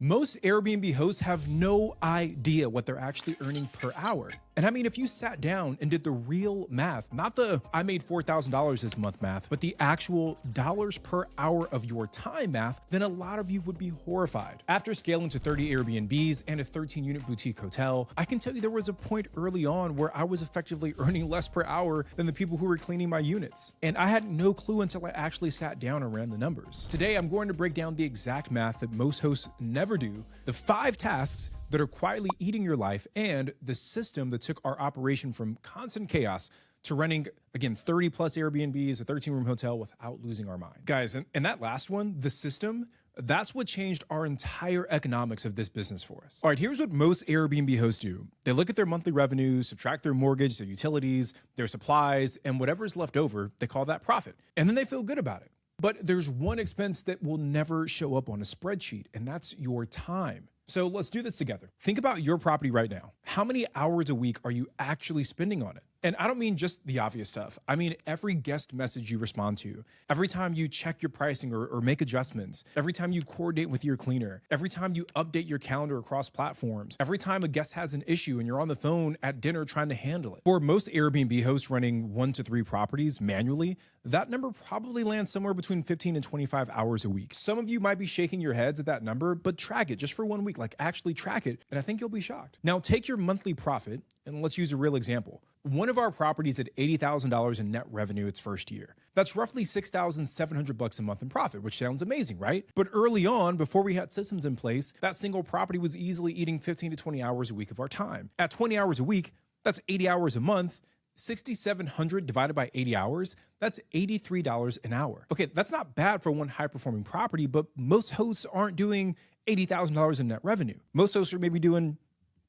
Most Airbnb hosts have no idea what they're actually earning per hour. And I mean, if you sat down and did the real math, not the I made $4,000 this month math, but the actual dollars per hour of your time math, then a lot of you would be horrified. After scaling to 30 Airbnbs and a 13-unit boutique hotel, I can tell you there was a point early on where I was effectively earning less per hour than the people who were cleaning my units. And I had no clue until I actually sat down and ran the numbers. Today, I'm going to break down the exact math that most hosts never do, the 5 tasks that are quietly eating your life, and the system that took our operation from constant chaos to running, again, 30 plus Airbnbs, a 13-room hotel without losing our mind. Guys, and that last one, the system, that's what changed our entire economics of this business for us. All right, here's what most Airbnb hosts do. They look at their monthly revenue, subtract their mortgage, their utilities, their supplies, and whatever's left over, they call that profit. And then they feel good about it. But there's one expense that will never show up on a spreadsheet, and that's your time. So let's do this together. Think about your property right now. How many hours a week are you actually spending on it? And I don't mean just the obvious stuff. I mean every guest message you respond to, every time you check your pricing or make adjustments, every time you coordinate with your cleaner, every time you update your calendar across platforms, every time a guest has an issue and you're on the phone at dinner trying to handle it. For most Airbnb hosts running 1 to 3 properties manually, that number probably lands somewhere between 15 and 25 hours a week. Some of you might be shaking your heads at that number, but track it just for 1 week, like actually track it, and I think you'll be shocked. Now take your monthly profit, and let's use a real example. One of our properties had $80,000 in net revenue its first year. That's roughly $6,700 a month in profit, which sounds amazing, right? But early on, before we had systems in place, that single property was easily eating 15 to 20 hours a week of our time. At 20 hours a week, that's 80 hours a month. 6,700 divided by 80 hours, that's $83 an hour. Okay, that's not bad for one high-performing property, but most hosts aren't doing $80,000 in net revenue. Most hosts are maybe doing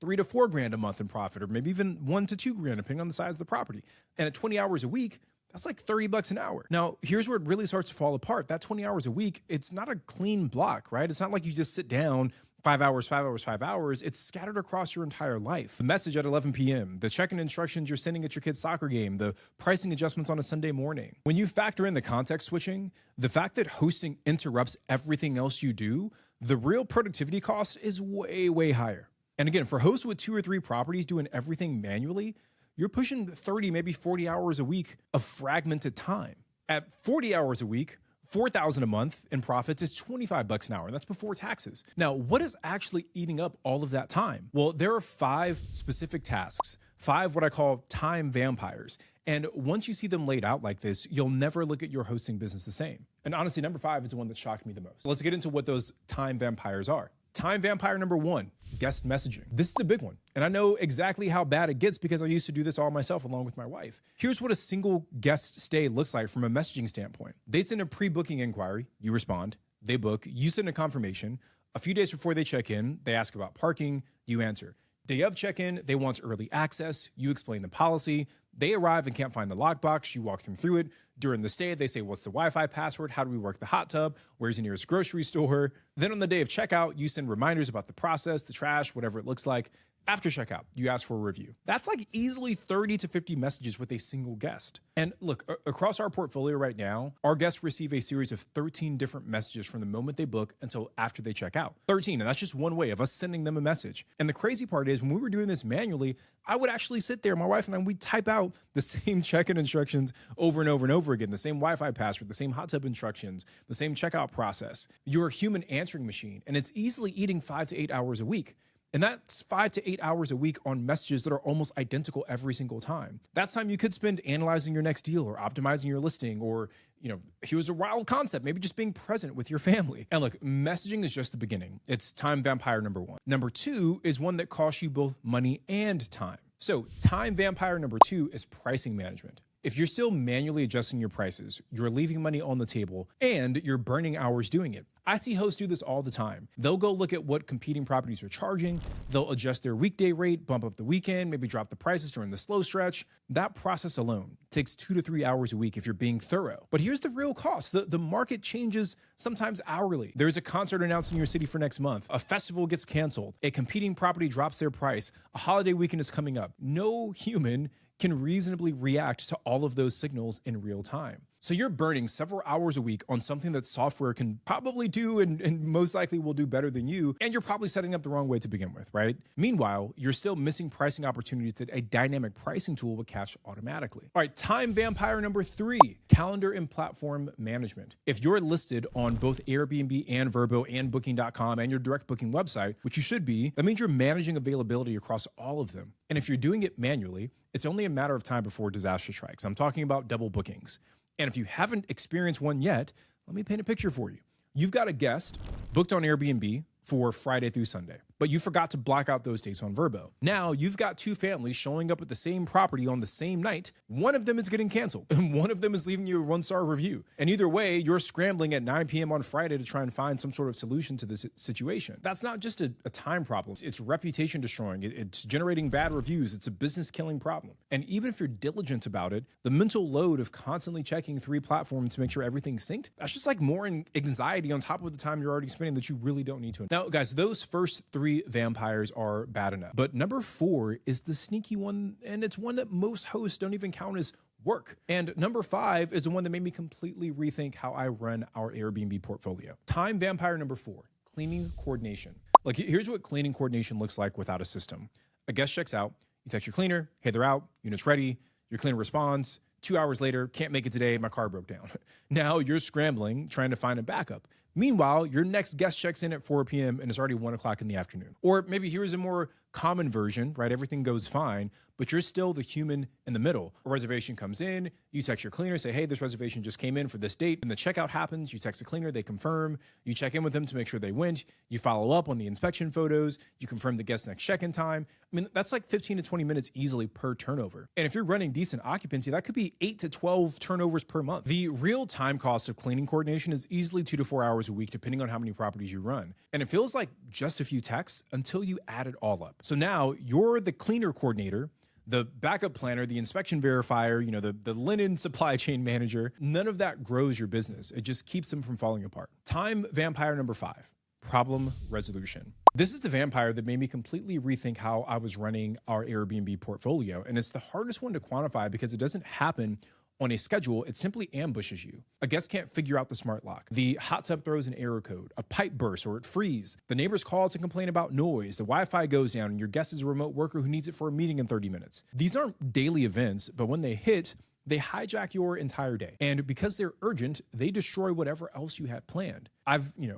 $3 to $4 grand a month in profit, or maybe even $1 to $2 grand, depending on the size of the property. And at 20 hours a week, that's like $30 an hour. Now, here's where it really starts to fall apart. That 20 hours a week, it's not a clean block, right? It's not like you just sit down 5 hours, 5 hours, 5 hours. It's scattered across your entire life. The message at 11 p.m., the check-in instructions you're sending at your kid's soccer game, the pricing adjustments on a Sunday morning. When you factor in the context switching, the fact that hosting interrupts everything else you do, the real productivity cost is way, way higher. And again, for hosts with 2 or 3 properties doing everything manually, you're pushing 30, maybe 40 hours a week of fragmented time. At 40 hours a week, $4,000 a month in profits is $25 an hour, and that's before taxes. Now, what is actually eating up all of that time? Well, there are 5 specific tasks, 5 what I call time vampires. And once you see them laid out like this, you'll never look at your hosting business the same. And honestly, number 5 is the one that shocked me the most. Let's get into what those time vampires are. Time vampire number 1, guest messaging. This is a big one, and I know exactly how bad it gets because I used to do this all myself along with my wife. Here's what a single guest stay looks like from a messaging standpoint. They send a pre-booking inquiry, you respond, they book, you send a confirmation. A few days before they check in, they ask about parking, you answer. Day of check-in, they want early access, you explain the policy. They arrive and can't find the lockbox, you walk them through it. During the stay, they say, what's the Wi-Fi password? How do we work the hot tub? Where's the nearest grocery store? Then on the day of checkout, you send reminders about the process, the trash, whatever it looks like. After checkout, you ask for a review. That's like easily 30 to 50 messages with a single guest. And look, across our portfolio right now, our guests receive a series of 13 different messages from the moment they book until after they check out. 13, and that's just one way of us sending them a message. And the crazy part is when we were doing this manually, I would actually sit there, my wife and I, we'd type out the same check-in instructions over and over and over again, the same Wi-Fi password, the same hot tub instructions, the same checkout process. You're a human answering machine, and it's easily eating 5 to 8 hours a week. And that's 5 to 8 hours a week on messages that are almost identical every single time. That's time you could spend analyzing your next deal or optimizing your listing or, here's a wild concept, maybe just being present with your family. And look, messaging is just the beginning. It's time vampire number 1. Number 2 is one that costs you both money and time. So time vampire number 2 is pricing management. If you're still manually adjusting your prices, you're leaving money on the table and you're burning hours doing it. I see hosts do this all the time. They'll go look at what competing properties are charging. They'll adjust their weekday rate, bump up the weekend, maybe drop the prices during the slow stretch. That process alone takes 2 to 3 hours a week if you're being thorough. But here's the real cost. The market changes sometimes hourly. There's a concert announced in your city for next month. A festival gets canceled. A competing property drops their price. A holiday weekend is coming up. No human can reasonably react to all of those signals in real time. So you're burning several hours a week on something that software can probably do and most likely will do better than you, and you're probably setting up the wrong way to begin with, right? Meanwhile, you're still missing pricing opportunities that a dynamic pricing tool would catch automatically. All right, time vampire number 3, calendar and platform management. If you're listed on both Airbnb and Vrbo and Booking.com and your direct booking website, which you should be, that means you're managing availability across all of them. And if you're doing it manually, it's only a matter of time before disaster strikes. I'm talking about double bookings. And if you haven't experienced one yet, let me paint a picture for you. You've got a guest booked on Airbnb for Friday through Sunday, but you forgot to block out those dates on Vrbo. Now you've got 2 families showing up at the same property on the same night. One of them is getting canceled and one of them is leaving you a 1-star review. And either way, you're scrambling at 9 p.m. on Friday to try and find some sort of solution to this situation. That's not just a time problem. It's reputation destroying. It's generating bad reviews. It's a business killing problem. And even if you're diligent about it, the mental load of constantly checking 3 platforms to make sure everything's synced, that's just like more anxiety on top of the time you're already spending that you really don't need to. Now, guys, those first 3 vampires are bad enough. But number 4 is the sneaky one, and it's one that most hosts don't even count as work. And number 5 is the one that made me completely rethink how I run our Airbnb portfolio. Time vampire number 4, cleaning coordination. Like, here's what cleaning coordination looks like without a system. A guest checks out, you text your cleaner, hey, they're out, unit's ready, your cleaner responds, 2 hours later, can't make it today, my car broke down. Now you're scrambling, trying to find a backup. Meanwhile, your next guest checks in at 4 p.m. and it's already 1 o'clock in the afternoon. Or maybe here's a more common version, right? Everything goes fine, but you're still the human in the middle. A reservation comes in, you text your cleaner, say, hey, this reservation just came in for this date. And the checkout happens, you text the cleaner, they confirm, you check in with them to make sure they went, you follow up on the inspection photos, you confirm the guest's next check-in time. I mean, that's like 15 to 20 minutes easily per turnover. And if you're running decent occupancy, that could be 8 to 12 turnovers per month. The real time cost of cleaning coordination is easily 2 to 4 hours a week, depending on how many properties you run. And it feels like just a few texts until you add it all up. So now you're the cleaner coordinator, the backup planner, the inspection verifier, the linen supply chain manager. None of that grows your business. It just keeps them from falling apart. Time vampire number 5, problem resolution. This is the vampire that made me completely rethink how I was running our Airbnb portfolio. And it's the hardest one to quantify because it doesn't happen on a schedule, it simply ambushes you. A guest can't figure out the smart lock. The hot tub throws an error code, a pipe bursts or it freezes. The neighbors call to complain about noise. The Wi-Fi goes down and your guest is a remote worker who needs it for a meeting in 30 minutes. These aren't daily events, but when they hit, they hijack your entire day. And because they're urgent, they destroy whatever else you had planned.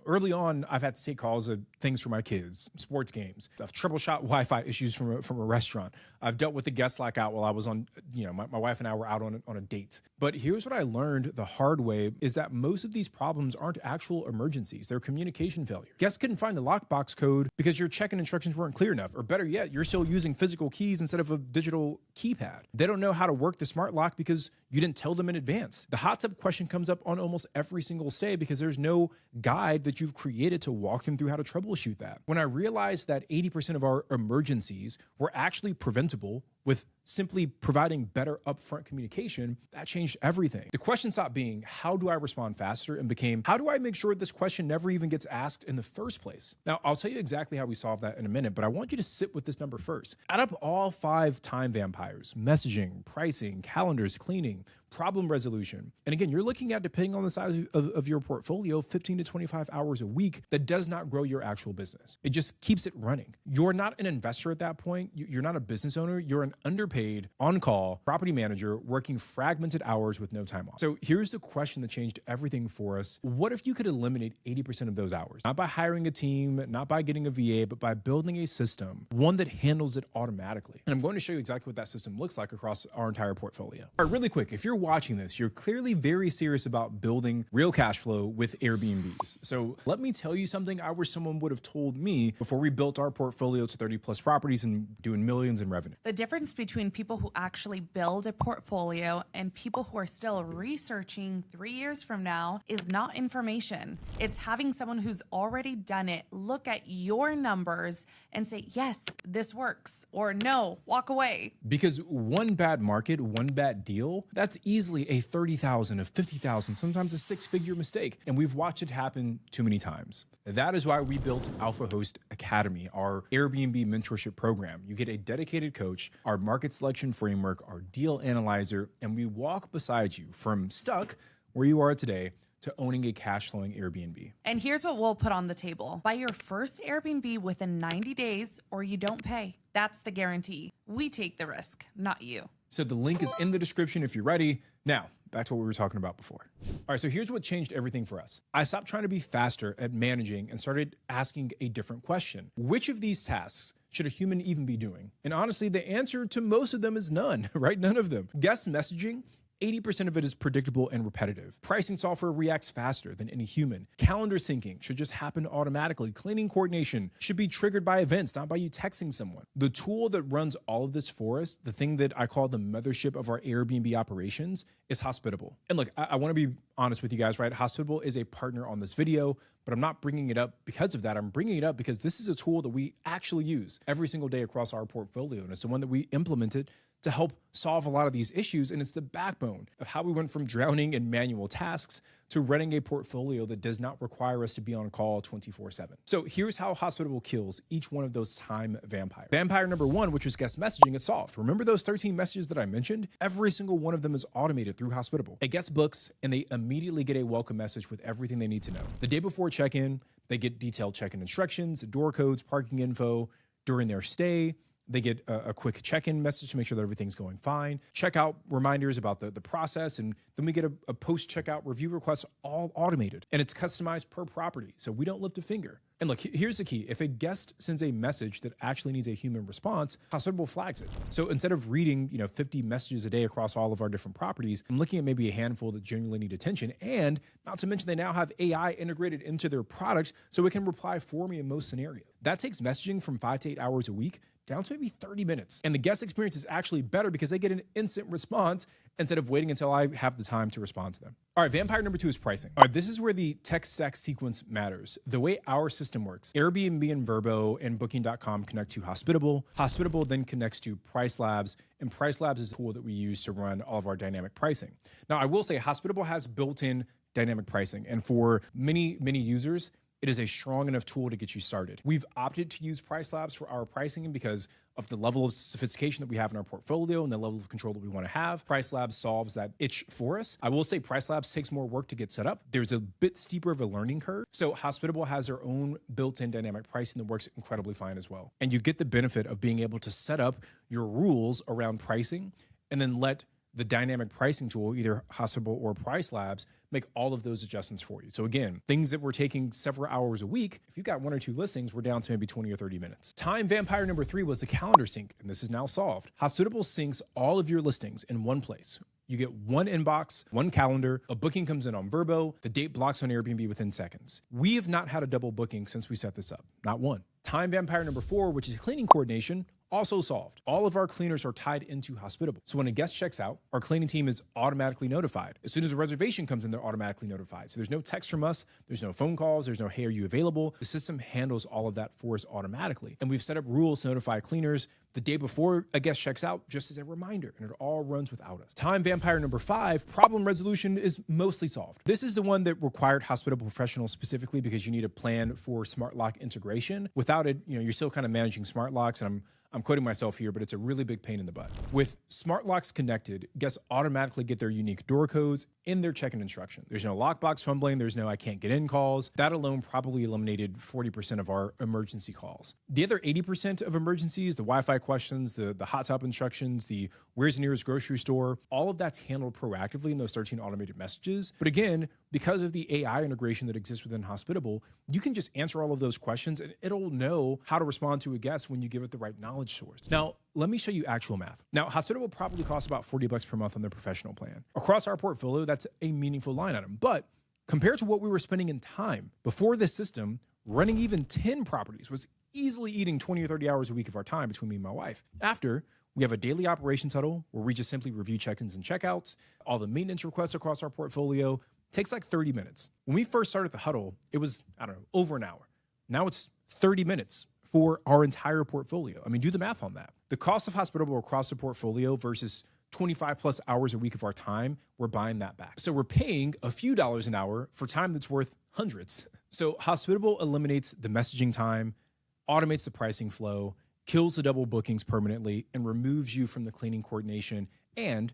Early on, I've had to take calls of things for my kids, sports games. I've troubleshot Wi-Fi issues from a restaurant. I've dealt with the guest blackout while I was on, my wife and I were out on a date. But here's what I learned the hard way is that most of these problems aren't actual emergencies. They're communication failure. Guests couldn't find the lockbox code because your check-in instructions weren't clear enough. Or better yet, you're still using physical keys instead of a digital keypad. They don't know how to work the smart lock because you didn't tell them in advance. The hot tub question comes up on almost every single stay because there's no guide that you've created to walk them through how to troubleshoot that. When I realized that 80% of our emergencies were actually preventable with simply providing better upfront communication, that changed everything. The question stopped being, how do I respond faster? And became, how do I make sure this question never even gets asked in the first place? Now, I'll tell you exactly how we solve that in a minute, but I want you to sit with this number first. Add up all 5 time vampires: messaging, pricing, calendars, cleaning, problem resolution. And again, you're looking at, depending on the size of your portfolio, 15 to 25 hours a week that does not grow your actual business. It just keeps it running. You're not an investor at that point. You're not a business owner. You're an underpaid, on-call property manager working fragmented hours with no time off. So here's the question that changed everything for us. What if you could eliminate 80% of those hours? Not by hiring a team, not by getting a VA, but by building a system, one that handles it automatically. And I'm going to show you exactly what that system looks like across our entire portfolio. All right, really quick, if you're watching this, you're clearly very serious about building real cash flow with Airbnbs. So let me tell you something I wish someone would have told me before we built our portfolio to 30 plus properties and doing millions in revenue. The difference between people who actually build a portfolio and people who are still researching 3 years from now is not information. It's having someone who's already done it look at your numbers and say, yes, this works, or no, walk away. Because one bad market, one bad deal, that's easily a 30,000, a 50,000, sometimes a 6-figure mistake. And we've watched it happen too many times. That is why we built Alpha Host Academy, our Airbnb mentorship program. You get a dedicated coach. Our our market selection framework, our deal analyzer, and we walk beside you from stuck where you are today to owning a cash flowing Airbnb. And here's what we'll put on the table. Buy your first Airbnb within 90 days or you don't pay. That's the guarantee. We take the risk, not you. So the link is in the description if you're ready. Now, back to what we were talking about before. All right, so here's what changed everything for us. I stopped trying to be faster at managing and started asking a different question. Which of these tasks should a human even be doing? And honestly, the answer to most of them is none, right? None of them. Guest messaging, 80% of it is predictable and repetitive. Pricing software reacts faster than any human. Calendar syncing should just happen automatically. Cleaning coordination should be triggered by events, not by you texting someone. The tool that runs all of this for us, the thing that I call the mothership of our Airbnb operations, is Hospitable. And look, I want to be honest with you guys, right? Hospitable is a partner on this video, but I'm not bringing it up because of that. I'm bringing it up because this is a tool that we actually use every single day across our portfolio. And it's the one that we implemented to help solve a lot of these issues. And it's the backbone of how we went from drowning in manual tasks to running a portfolio that does not require us to be on call 24/7. So here's how Hospitable kills each one of those time vampires. Vampire number one, which was guest messaging, is solved. Remember those 13 messages that I mentioned? Every single one of them is automated through Hospitable. A guest books and they immediately get a welcome message with everything they need to know. The day before check-in, they get detailed check-in instructions, door codes, parking info. During their stay, they get a quick check-in message to make sure that everything's going fine. Checkout reminders about the process, and then we get a post-checkout review request, all automated. And it's customized per property, so we don't lift a finger. And look, here's the key. If a guest sends a message that actually needs a human response, Hospitable flags it. So instead of reading 50 messages a day across all of our different properties, I'm looking at maybe a handful that genuinely need attention. And not to mention, they now have AI integrated into their product, so it can reply for me in most scenarios. That takes messaging from 5 to 8 hours a week down to maybe 30 minutes. And the guest experience is actually better because they get an instant response instead of waiting until I have the time to respond to them. All right, vampire number two is pricing. All right, this is where the tech stack sequence matters. The way our system works, Airbnb and Vrbo and Booking.com connect to Hospitable. Hospitable then connects to Price Labs, and Price Labs is a tool that we use to run all of our dynamic pricing. Now, I will say Hospitable has built-in dynamic pricing, and for many users, it is a strong enough tool to get you started. We've opted to use Price Labs for our pricing because of the level of sophistication that we have in our portfolio and the level of control that we want to have. Price Labs solves that itch for us. I will say Price Labs takes more work to get set up. There's a bit steeper of a learning curve. So Hospitable has their own built-in dynamic pricing that works incredibly fine as well. And you get the benefit of being able to set up your rules around pricing and then let the dynamic pricing tool, either Hospitable or Price Labs, make all of those adjustments for you. So again, things that were taking several hours a week, if you've got 1 or 2 listings, we're down to maybe 20 or 30 minutes. Time vampire number 3 was the calendar sync, and this is now solved. Hospitable syncs all of your listings in one place. You get one inbox, one calendar, a booking comes in on Vrbo, the date blocks on Airbnb within seconds. We have not had a double booking since we set this up, not one. Time vampire number 4, which is cleaning coordination, also solved. All of our cleaners are tied into Hospitable. So when a guest checks out, our cleaning team is automatically notified. As soon as a reservation comes in, they're automatically notified. So there's no text from us, there's no phone calls, there's no, hey, are you available? The system handles all of that for us automatically. And we've set up rules to notify cleaners the day before a guest checks out, just as a reminder, and it all runs without us. Time vampire number 5, problem resolution is mostly solved. This is the one that required Hospitable professionals specifically because you need a plan for smart lock integration. Without it, you're still kind of managing smart locks, and I'm quoting myself here, but it's a really big pain in the butt. With smart locks connected, guests automatically get their unique door codes in their check-in instruction. There's no lockbox fumbling. There's no I can't get in calls. That alone probably eliminated 40% of our emergency calls. The other 80% of emergencies, the Wi-Fi questions, the hot tub instructions, the where's the nearest grocery store, all of that's handled proactively in those 13 automated messages. But again, because of the AI integration that exists within Hospitable, you can just answer all of those questions and it'll know how to respond to a guest when you give it the right knowledge source. Now, let me show you actual math. Now, Hospitable probably costs about $40 per month on their professional plan. Across our portfolio, that's a meaningful line item. But compared to what we were spending in time before this system, running even 10 properties was easily eating 20 or 30 hours a week of our time between me and my wife. After, we have a daily operations huddle where we just simply review check-ins and checkouts, all the maintenance requests across our portfolio. Takes like 30 minutes. When we first started the huddle, it was, over an hour. Now it's 30 minutes for our entire portfolio. I mean, do the math on that. The cost of Hospitable across the portfolio versus 25 plus hours a week of our time, we're buying that back. So we're paying a few dollars an hour for time that's worth hundreds. So Hospitable eliminates the messaging time, automates the pricing flow, kills the double bookings permanently, and removes you from the cleaning coordination, and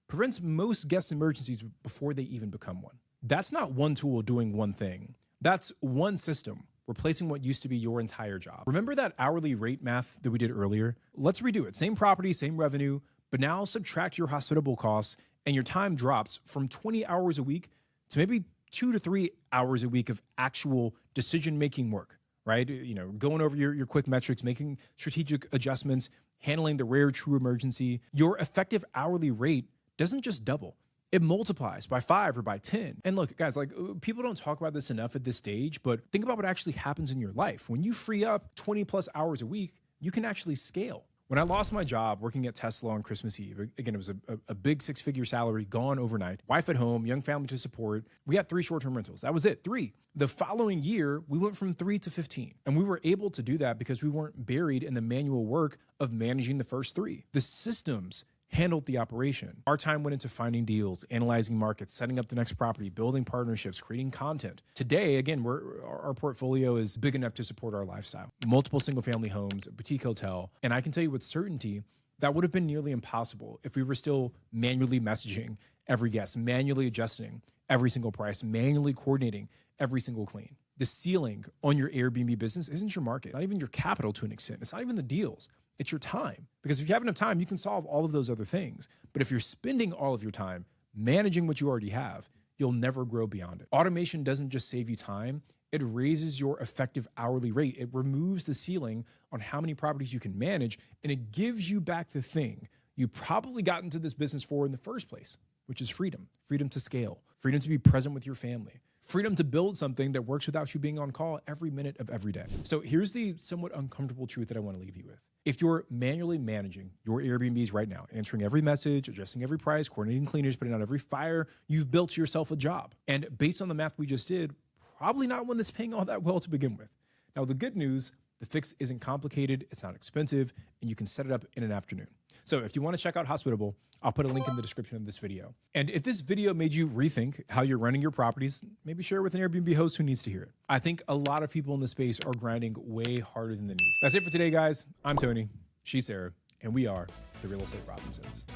prevents most guest emergencies before they even become one. That's not one tool doing one thing. That's one system replacing what used to be your entire job. Remember that hourly rate math that we did earlier? Let's redo it. Same property, same revenue, but now subtract your Hospitable costs and your time drops from 20 hours a week to maybe 2 to 3 hours a week of actual decision-making work, right? You know, going over your quick metrics, making strategic adjustments, handling the rare true emergency. Your effective hourly rate doesn't just double. It multiplies by 5 or by 10. And look, guys, like people don't talk about this enough at this stage, but think about what actually happens in your life. When you free up 20 plus hours a week, you can actually scale. When I lost my job working at Tesla on Christmas Eve, again, it was a big 6-figure salary gone overnight, wife at home, young family to support. We had 3 short-term rentals. That was it, 3. The following year, we went from 3 to 15. And we were able to do that because we weren't buried in the manual work of managing the first 3. The systems handled the operation. Our time went into finding deals, analyzing markets, setting up the next property, building partnerships, creating content. Today, again, our portfolio is big enough to support our lifestyle. Multiple single-family homes, a boutique hotel, and I can tell you with certainty that would have been nearly impossible if we were still manually messaging every guest, manually adjusting every single price, manually coordinating every single clean. The ceiling on your Airbnb business isn't your market, not even your capital to an extent. It's not even the deals. It's your time. Because if you have enough time, you can solve all of those other things. But if you're spending all of your time managing what you already have, you'll never grow beyond it. Automation doesn't just save you time, it raises your effective hourly rate. It removes the ceiling on how many properties you can manage, and it gives you back the thing you probably got into this business for in the first place, which is freedom. Freedom to scale, freedom to be present with your family, freedom to build something that works without you being on call every minute of every day. So here's the somewhat uncomfortable truth that I want to leave you with. If you're manually managing your Airbnbs right now, answering every message, adjusting every price, coordinating cleaners, putting out every fire, you've built yourself a job. And based on the math we just did, probably not one that's paying all that well to begin with. Now, the good news, the fix isn't complicated, it's not expensive, and you can set it up in an afternoon. So if you want to check out Hospitable, I'll put a link in the description of this video. And if this video made you rethink how you're running your properties, maybe share it with an Airbnb host who needs to hear it. I think a lot of people in this space are grinding way harder than they need. That's it for today, guys. I'm Tony, she's Sarah, and we are the Real Estate Robinsons.